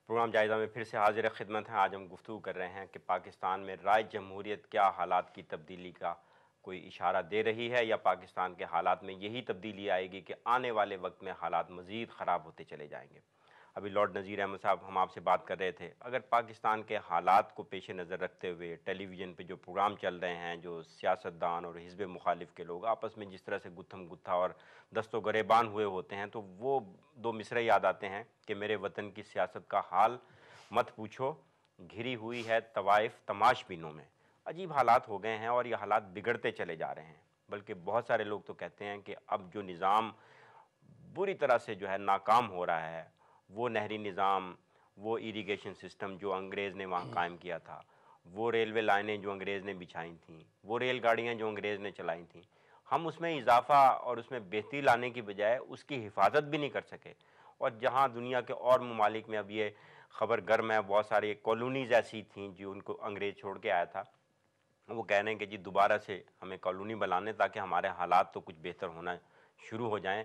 Programme جائزہ میں پھر سے حاضر خدمت ہیں۔ آج ہم گفتگو کر رہے ہیں کہ پاکستان میں رائے جمہوریت کیا حالات کی تبدیلی کا کوئی اشارہ دے رہی ہے، یا پاکستان کے حالات میں یہی تبدیلی آئے گی کہ آنے والے وقت میں حالات مزید خراب ہوتے چلے جائیں گے۔ ابھی لارڈ نذیر احمد صاحب ہم آپ سے بات کر رہے تھے، اگر پاکستان کے حالات کو پیش نظر رکھتے ہوئے ٹیلی ویژن پہ جو پروگرام چل رہے ہیں، جو سیاستدان اور حزب مخالف کے لوگ آپس میں جس طرح سے گتھم گتھا اور دست و گریبان ہوئے ہوتے ہیں، تو وہ دو مصرعے یاد آتے ہیں کہ میرے وطن کی سیاست کا حال مت پوچھو، گھری ہوئی ہے طوائف تماش بینوں میں۔ عجیب حالات ہو گئے ہیں اور یہ حالات بگڑتے چلے جا رہے ہیں، بلکہ بہت سارے لوگ تو کہتے ہیں کہ اب جو نظام بری طرح سے جو ہے ناکام ہو رہا ہے، وہ نہری نظام، وہ ایریگیشن سسٹم جو انگریز نے وہاں قائم کیا تھا، وہ ریلوے لائنیں جو انگریز نے بچھائی تھیں، وہ ریل گاڑیاں جو انگریز نے چلائی تھیں، ہم اس میں اضافہ اور اس میں بہتری لانے کی بجائے اس کی حفاظت بھی نہیں کر سکے۔ اور جہاں دنیا کے اور ممالک میں اب یہ خبر گرم ہے، بہت ساری کالونیز ایسی تھیں جو ان کو انگریز چھوڑ کے آیا تھا، وہ کہہ رہے ہیں کہ جی دوبارہ سے ہمیں کالونی بنانے تاکہ ہمارے حالات تو کچھ بہتر ہونا شروع ہو جائیں۔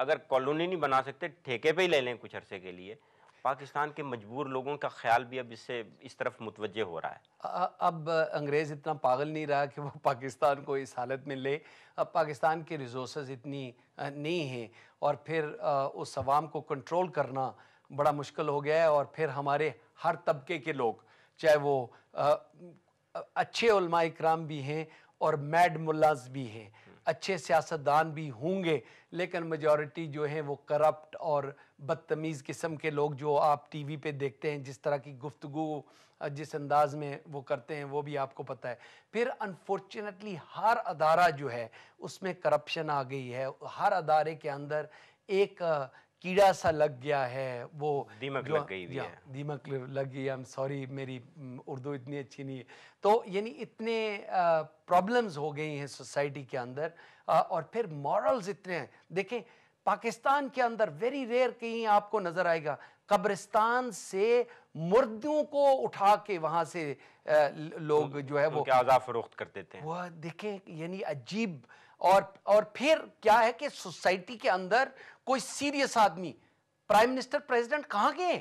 اگر کالونی نہیں بنا سکتے، ٹھیکے پہ ہی لے لیں کچھ عرصے کے لیے۔ پاکستان کے مجبور لوگوں کا خیال بھی اب اس طرف متوجہ ہو رہا ہے۔ اب انگریز اتنا پاگل نہیں رہا کہ وہ پاکستان کو اس حالت میں لے۔ اب پاکستان کے ریسورسز اتنی نہیں ہیں، اور پھر اس عوام کو کنٹرول کرنا بڑا مشکل ہو گیا ہے، اور پھر ہمارے ہر طبقے کے لوگ، چاہے وہ اچھے علماء اکرام بھی ہیں اور میڈ ملاز بھی ہیں، اچھے سیاستدان بھی ہوں گے، لیکن میجورٹی جو ہیں وہ کرپٹ اور بدتمیز قسم کے لوگ جو آپ ٹی وی پہ دیکھتے ہیں، جس طرح کی گفتگو جس انداز میں وہ کرتے ہیں، وہ بھی آپ کو پتہ ہے۔ پھر انفارچونیٹلی ہر ادارہ جو ہے اس میں کرپشن آ گئی ہے، ہر ادارے کے اندر ایک کیڑا سا لگ گیا ہے، وہ دیمک جو لگ گئی ہوئی ہے۔ دیمک لگ گئی۔ ایم سوری، میری اردو اتنی اچھی نہیں ہے۔ تو یعنی اتنے پرابلمز ہو گئی ہیں سوسائٹی کے اندر، اور پھر مورلز اتنے ہیں۔ دیکھیں پاکستان کے اندر ویری ریئر کہیں آپ کو نظر آئے گا قبرستان سے مردوں کو اٹھا کے وہاں سے لوگ جو ہے ان کے اعضاء فروخت کر دیتے ہیں۔ وہ دیکھیں، یعنی عجیب۔ اور پھر کیا ہے کہ سوسائٹی کے اندر کوئی سیریس آدمی، پرائم منسٹر پریزیڈنٹ کہاں گئے؟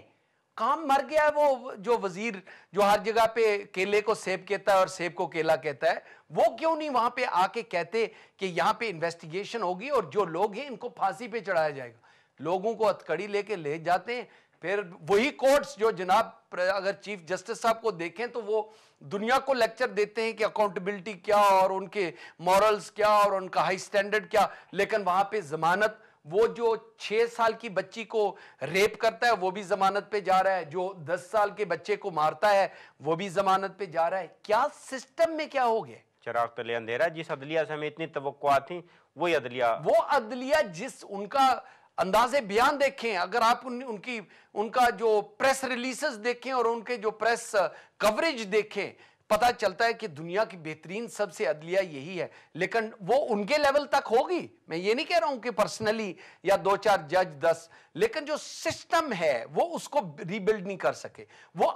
کام مر گیا ہے وہ جو وزیر جو ہر جگہ پہ کیلے کو سیب کہتا ہے اور سیب کو کیلا کہتا ہے، وہ کیوں نہیں وہاں پہ آ کے کہتے کہ یہاں پہ انویسٹیگیشن ہوگی اور جو لوگ ہیں ان کو پھانسی پہ چڑھایا جائے گا؟ لوگوں کو ہتھکڑی لے کے لے جاتے ہیں۔ پھر وہی کورٹس جو جناب اگر چیف جسٹس صاحب کو دیکھیں تو وہ دنیا کو لیکچر دیتے ہیں کہ اکاؤنٹیبلٹی کیا اور ان کے مورلز کیا اور ان کا ہائی سٹینڈرڈ کیا، لیکن وہاں پہ ضمانت، وہ جو 6 سال کی بچی کو ریپ کرتا ہے وہ بھی ضمانت پہ جا رہا ہے، جو 10 سال کے بچے کو مارتا ہے وہ بھی ضمانت پہ جا رہا ہے۔ کیا سسٹم میں کیا ہو گیا؟ چراغ تلے اندھیرا۔ جس عدلیہ سے ہمیں اتنی توقعات تھیں، وہی عدلیہ جس ان کا انداز بیان دیکھیں، اگر آپ ان کا جو پریس ریلیزز دیکھیں اور ان کے جو پریس کوریج دیکھیں، پتہ چلتا ہے کہ دنیا کی بہترین سب سے عدلیہ یہی ہے۔ لیکن وہ ان کے لیول تک ہوگی، میں یہ نہیں کہہ رہا ہوں کہ پرسنلی یا 2-4 جج 10، لیکن جو سسٹم ہے وہ اس کو ری بلڈ نہیں کر سکے۔ وہ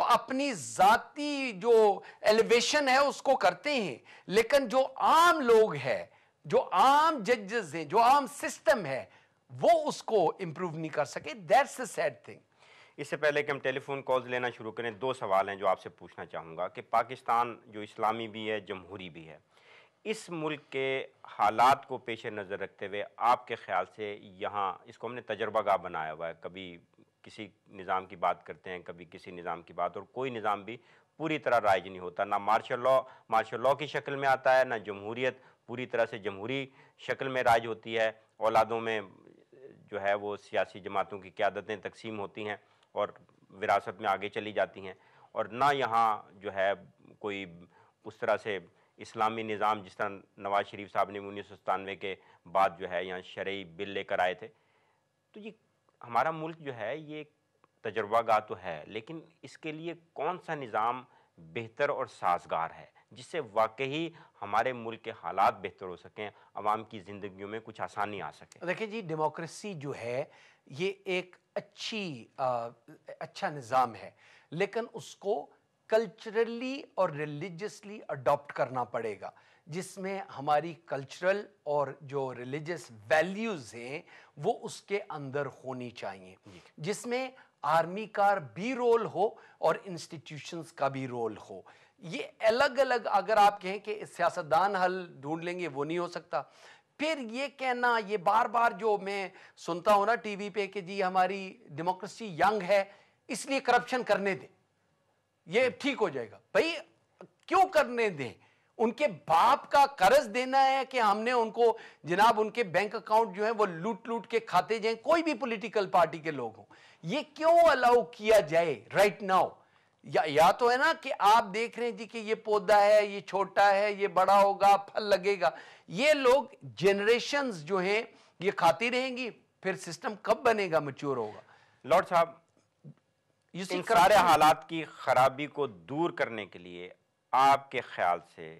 اپنی ذاتی جو ایلیویشن ہے اس کو کرتے ہیں، لیکن جو عام لوگ ہیں، جو عام ججز ہیں، جو عام سسٹم ہے، وہ اس کو امپروو نہیں کر سکے۔ That's a sad thing. اس سے پہلے کہ ہم ٹیلی فون کالز لینا شروع کریں، 2 سوال ہیں جو آپ سے پوچھنا چاہوں گا کہ پاکستان جو اسلامی بھی ہے، جمہوری بھی ہے، اس ملک کے حالات کو پیش نظر رکھتے ہوئے آپ کے خیال سے یہاں اس کو ہم نے تجربہ گاہ بنایا ہوا ہے، کبھی کسی نظام کی بات کرتے ہیں، کبھی کسی نظام کی بات، اور کوئی نظام بھی پوری طرح رائج نہیں ہوتا، نہ مارشل لاء کی شکل میں آتا ہے، نہ جمہوریت پوری طرح سے جمہوری شکل میں رائج ہوتی ہے، اولادوں میں جو ہے وہ سیاسی جماعتوں کی قیادتیں تقسیم ہوتی ہیں اور وراثت میں آگے چلی جاتی ہیں، اور نہ یہاں جو ہے کوئی اس طرح سے اسلامی نظام جس طرح نواز شریف صاحب نے 1997 کے بعد جو ہے یہاں شرعی بل لے کر آئے تھے۔ تو یہ ہمارا ملک جو ہے یہ تجربہ گاہ تو ہے، لیکن اس کے لیے کون سا نظام بہتر اور سازگار ہے جس سے واقعی ہمارے ملک کے حالات بہتر ہو سکیں، عوام کی زندگیوں میں کچھ آسانی آ سکے؟ دیکھیں جی، ڈیموکریسی جو ہے یہ ایک اچھا نظام ہے، لیکن اس کو کلچرلی اور ریلیجسلی اڈاپٹ کرنا پڑے گا، جس میں ہماری کلچرل اور جو ریلیجس ویلیوز ہیں وہ اس کے اندر ہونی چاہیے، جس میں آرمی کا بھی رول ہو اور انسٹیٹیوشنز کا بھی رول ہو. یہ الگ الگ اگر آپ کہیں کہ سیاستدان حل ڈھونڈ لیں گے وہ نہیں ہو سکتا. پھر یہ کہنا, یہ بار بار جو میں سنتا ہوں نا ٹی وی پہ کہ جی ہماری ڈیموکریسی ینگ ہے اس لیے کرپشن کرنے دیں, یہ ٹھیک ہو جائے گا. بھائی کیوں کرنے دیں؟ ان کے باپ کا قرض دینا ہے کہ ہم نے ان کو جناب ان کے بینک اکاؤنٹ جو ہیں وہ لوٹ لوٹ کے کھاتے جائیں, کوئی بھی پولیٹیکل پارٹی کے لوگ ہوں, یہ کیوں الاؤ کیا جائے رائٹ ناؤ؟ یا تو ہے نا کہ آپ دیکھ رہے ہیں جی کہ یہ پودا ہے, یہ چھوٹا ہے, یہ بڑا ہوگا, پھل لگے گا, یہ لوگ جنریشنز جو ہیں یہ کھاتی رہیں گی, پھر سسٹم کب بنے گا, میچور ہوگا؟ لارڈ صاحب, ان سارے حالات کی خرابی کو دور کرنے کے لیے آپ کے خیال سے,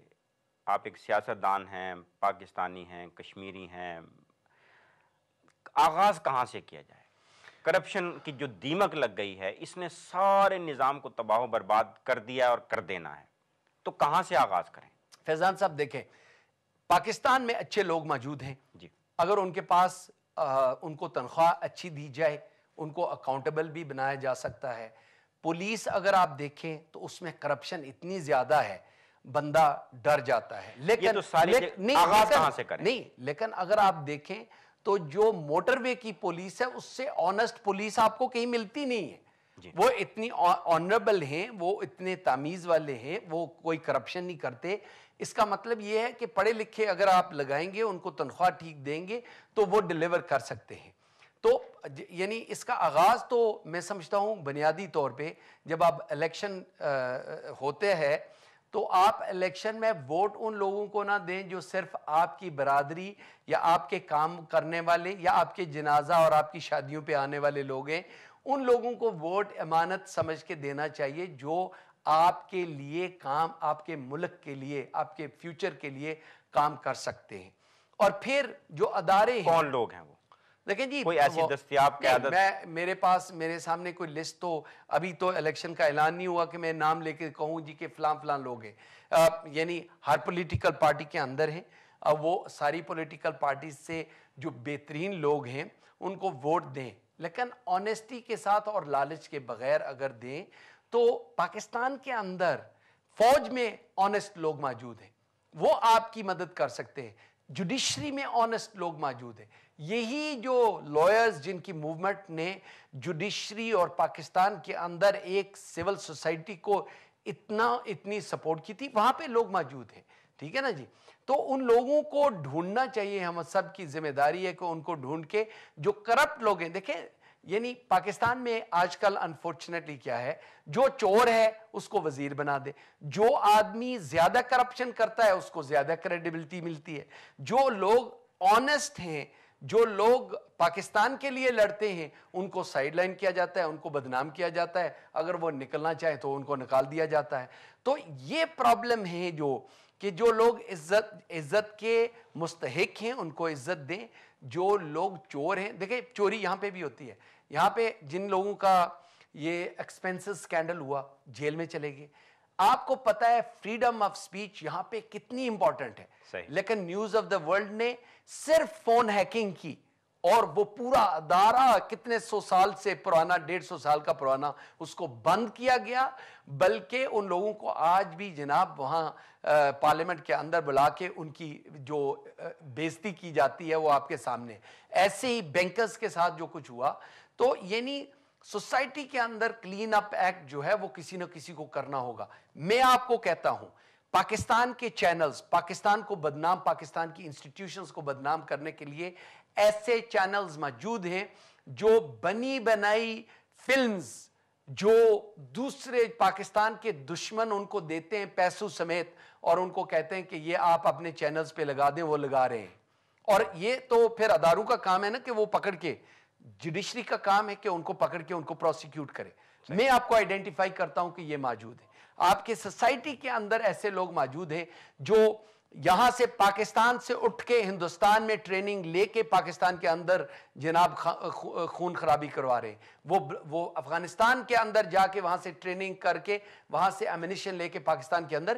آپ ایک سیاستدان ہیں, پاکستانی ہیں, کشمیری ہیں, آغاز کہاں سے کیا جائے؟ کرپشن کی جو دیمک لگ گئی ہے اس نے سارے نظام کو تباہ و برباد کر دیا اور کر دینا ہے, تو کہاں سے آغاز کریں؟ فیضان صاحب دیکھیں, پاکستان میں اچھے لوگ موجود ہیں جی, اگر ان کے پاس ان کو تنخواہ اچھی دی جائے, ان کو اکاؤنٹیبل بھی بنایا جا سکتا ہے. پولیس اگر آپ دیکھیں تو اس میں کرپشن اتنی زیادہ ہے بندہ ڈر جاتا ہے. لیکن آغاز کہاں سے کریں؟ نہیں, لیکن اگر آپ دیکھیں تو جو موٹر وے کی پولیس ہے اس سے آنسٹ پولیس آپ کو کہیں ملتی نہیں ہے. وہ اتنی آنریبل ہیں, وہ اتنے تمیز والے ہیں, وہ کوئی کرپشن نہیں کرتے. اس کا مطلب یہ ہے کہ پڑھے لکھے اگر آپ لگائیں گے, ان کو تنخواہ ٹھیک دیں گے تو وہ ڈیلیور کر سکتے ہیں. تو یعنی اس کا آغاز تو میں سمجھتا ہوں بنیادی طور پہ جب آپ الیکشن ہوتے ہیں تو آپ الیکشن میں ووٹ ان لوگوں کو نہ دیں جو صرف آپ کی برادری یا آپ کے کام کرنے والے یا آپ کے جنازہ اور آپ کی شادیوں پہ آنے والے لوگ ہیں. ان لوگوں کو ووٹ امانت سمجھ کے دینا چاہیے جو آپ کے لیے کام, آپ کے ملک کے لیے, آپ کے فیوچر کے لیے کام کر سکتے ہیں. اور پھر جو ادارے ہیں, کون لوگ ہیں وہ؟ لیکن جی کوئی ایسی دستیاب قیادت؟ میرے سامنے کوئی لسٹ تو ابھی تو الیکشن کا اعلان نہیں ہوا کہ میں نام لے کے کہوں جی کہ فلاں فلاں لوگ ہیں. یعنی ہر پولیٹیکل پارٹی کے اندر ہیں, وہ ساری پولیٹیکل پارٹی سے جو بہترین لوگ ہیں ان کو ووٹ دیں, لیکن آنیسٹی کے ساتھ اور لالچ کے بغیر اگر دیں تو پاکستان کے اندر فوج میں آنیسٹ لوگ موجود ہیں, وہ آپ کی مدد کر سکتے ہیں. جوڈیشری میں آنیسٹ لوگ موجود ہیں. یہی جو لائرز جن کی موومنٹ نے جوڈیشری اور پاکستان کے اندر ایک سول سوسائٹی کو اتنی سپورٹ کی تھی, وہاں پہ لوگ موجود ہیں. ٹھیک ہے نا جی, تو ان لوگوں کو ڈھونڈنا چاہیے, ہم سب کی ذمہ داری ہے کہ ان کو ڈھونڈ کے جو کرپٹ لوگ ہیں. دیکھیں یعنی پاکستان میں آج کل انفارچونیٹلی کیا ہے, جو چور ہے اس کو وزیر بنا دے, جو آدمی زیادہ کرپشن کرتا ہے اس کو زیادہ کریڈیبلٹی ملتی ہے, جو لوگ آنیسٹ ہیں, جو لوگ پاکستان کے لیے لڑتے ہیں ان کو سائیڈ لائن کیا جاتا ہے, ان کو بدنام کیا جاتا ہے, اگر وہ نکلنا چاہیں تو ان کو نکال دیا جاتا ہے. تو یہ پرابلم ہے کہ جو لوگ عزت کے مستحق ہیں ان کو عزت دیں, جو لوگ چور ہیں. دیکھیں چوری یہاں پہ بھی ہوتی ہے, یہاں پہ جن لوگوں کا یہ ایکسپینسز سکینڈل ہوا جیل میں چلے گئے. آپ کو پتہ ہے فریڈم آف سپیچ یہاں پہ کتنی امپورٹنٹ ہے, لیکن نیوز آف دا ورلڈ نے صرف فون ہیکنگ کی اور وہ پورا ادارہ کتنے سو سال سے پرانا, 150 سال کا پرانا, اس کو بند کیا گیا. بلکہ ان لوگوں کو آج بھی جناب وہاں پارلیمنٹ کے اندر بلا کے ان کی جو بےزتی کی جاتی ہے وہ آپ کے سامنے. ایسے ہی بینکرز کے ساتھ جو کچھ ہوا. تو یعنی سوسائٹی کے اندر کلین اپ ایکٹ جو ہے وہ کسی نہ کسی کو کرنا ہوگا. میں آپ کو کہتا ہوں پاکستان کے چینلز, پاکستان کو بدنام, پاکستان کی انسٹیٹیوشنز کو بدنام کرنے کے لیے ایسے چینلز موجود ہیں جو بنی بنائی فلمز جو دوسرے پاکستان کے دشمن ان کو دیتے ہیں پیسوں سمیت, اور ان کو کہتے ہیں کہ یہ آپ اپنے چینلز پہ لگا دیں, وہ لگا رہے ہیں. اور یہ تو پھر اداروں کا کام ہے نا کہ وہ پکڑ کے, جوڈیشری کا کام ہے کہ ان کو پکڑ کے ان کو پروسیکیوٹ کرے. میں آپ کو آئیڈینٹیفائی کرتا ہوں کہ یہ موجود ہے. آپ کے سوسائٹی کے اندر ایسے لوگ موجود ہیں جو یہاں سے پاکستان سے اٹھ کے ہندوستان میں ٹریننگ لے کے پاکستان کے اندر جناب خون خرابی کروا رہے ہیں. وہ افغانستان کے اندر جا کے وہاں سے ٹریننگ کر کے وہاں سے ایمونیشن لے کے پاکستان کے اندر,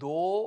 2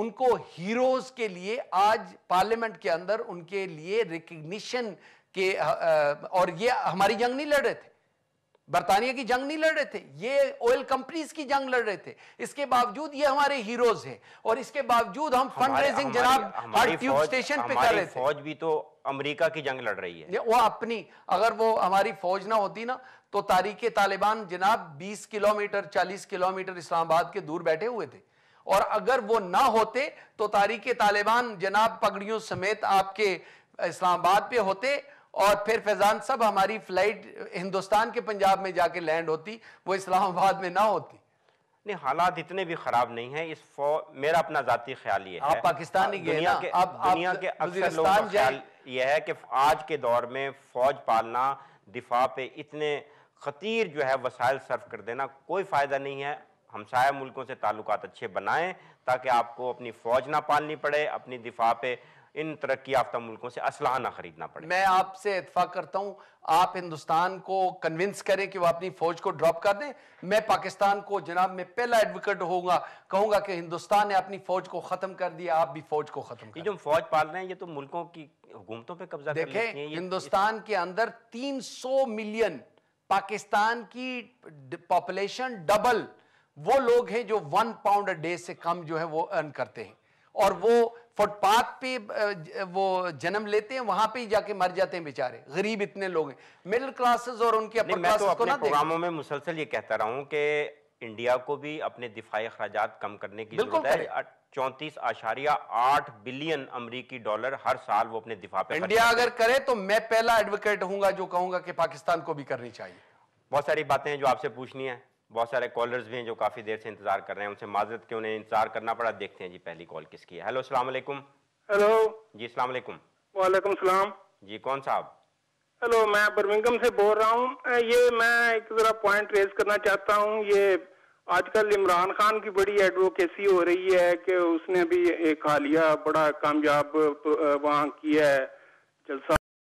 ان کو ہیروز کے لیے آج پارلیمنٹ کے اندر ان کے لیے ریکگنیشن کے اور یہ ہماری جنگ نہیں لڑ رہے تھے, برطانیہ کی جنگ نہیں لڑ رہے تھے, یہ آئل کمپنیز کی جنگ لڑ رہے تھے, اس کے باوجود یہ ہمارے ہیروز ہیں, اور اس کے باوجود ہم فنڈ ریزنگ جناب ہر ٹیوب سٹیشن پہ کر رہے تھے. فوج بھی تو امریکہ کی جنگ لڑ رہی ہے. وہ اپنی, اگر وہ ہماری فوج نہ ہوتی نا تو تحریک طالبان جناب 20 کلومیٹر 40 کلومیٹر اسلام آباد کے دور بیٹھے ہوئے تھے, اور اگر وہ نہ ہوتے تو تحریک طالبان جناب پگڑیوں سمیت آپ کے اسلام آباد پہ ہوتے, اور پھر فیضان صاحب ہماری فلائٹ ہندوستان کے پنجاب میں جا کے لینڈ ہوتی, وہ اسلام آباد میں نہ ہوتی. نہیں, حالات اتنے بھی خراب نہیں ہیں. میرا اپنا ذاتی خیال یہ ہے, آپ پاکستان نہیں گئے نا, دنیا کے اکثر لوگوں کا خیال یہ ہے کہ آج کے دور میں فوج پالنا, دفاع پہ اتنے خطیر جو ہے وسائل صرف کر دینا کوئی فائدہ نہیں ہے. ہمسایہ ملکوں سے تعلقات اچھے بنائیں تاکہ آپ کو اپنی فوج نہ پالنی پڑے, اپنی دفاع پہ ان ترقی یافتہ ملکوں سے اسلحہ نہ خریدنا پڑے. میں آپ سے اتفاق کرتا ہوں, آپ ہندوستان کو کنونس کریں کہ وہ اپنی فوج کو ڈراپ کر دیں. میں پاکستان کو جناب میں پہلا ایڈوکیٹ کہوں گا کہ ہندوستان نے اپنی فوج کو ختم کر دیا, آپ بھی فوج کو ختم کر دیں. یہ جو فوج پال رہے ہیں یہ تو ملکوں کی حکومتوں پہ قبضہ کر لیتی ہیں. دیکھیں ہندوستان کے اندر 300 ملین, پاکستان کی پاپولیشن ڈبل وہ لوگ ہیں جو 1 پاؤنڈ اے ڈے سے کم جو ہے وہ ارن کرتے ہیں, اور وہ فٹ پاتھ پہ وہ جنم لیتے ہیں, وہاں پہ ہی جا کے مر جاتے ہیں بیچارے. غریب اتنے لوگ ہیں, مڈل کلاسز اور ان کے اپر میں تو کلاسز کو اپنے نہ دیکھیں. پروگراموں میں مسلسل یہ کہتا رہا ہوں کہ انڈیا کو بھی اپنے دفاعی اخراجات کم کرنے کی ضرورت ہے. 34.8 بلین امریکی ڈالر ہر سال وہ اپنے دفاع پہ انڈیا اگر کرے تو میں پہلا ایڈوکیٹ ہوں گا جو کہوں گا کہ پاکستان کو بھی کرنی چاہیے. بہت ساری باتیں ہیں جو آپ سے پوچھنی ہیں, بہت سارے کالرز بھی ہیں جو کافی دیر سے انتظار کر رہے ہیں, ان سے معذرت کہ انہیں انتظار کرنا پڑا. دیکھتے ہیں جی پہلی کال کس کی ہے. ہیلو, السلام علیکم. ہیلو جی السلام علیکم. وعلیکم السلام. جی کون صاحب؟ ہیلو, میں برمنگم سے بول رہا ہوں. یہ میں ایک ذرا پوائنٹ ریز کرنا چاہتا ہوں. یہ آج کل عمران خان کی بڑی ایڈوکیسی ہو رہی ہے کہ اس نے بھی ایک حالیہ بڑا کامیاب وہاں کیا ہے جلسہ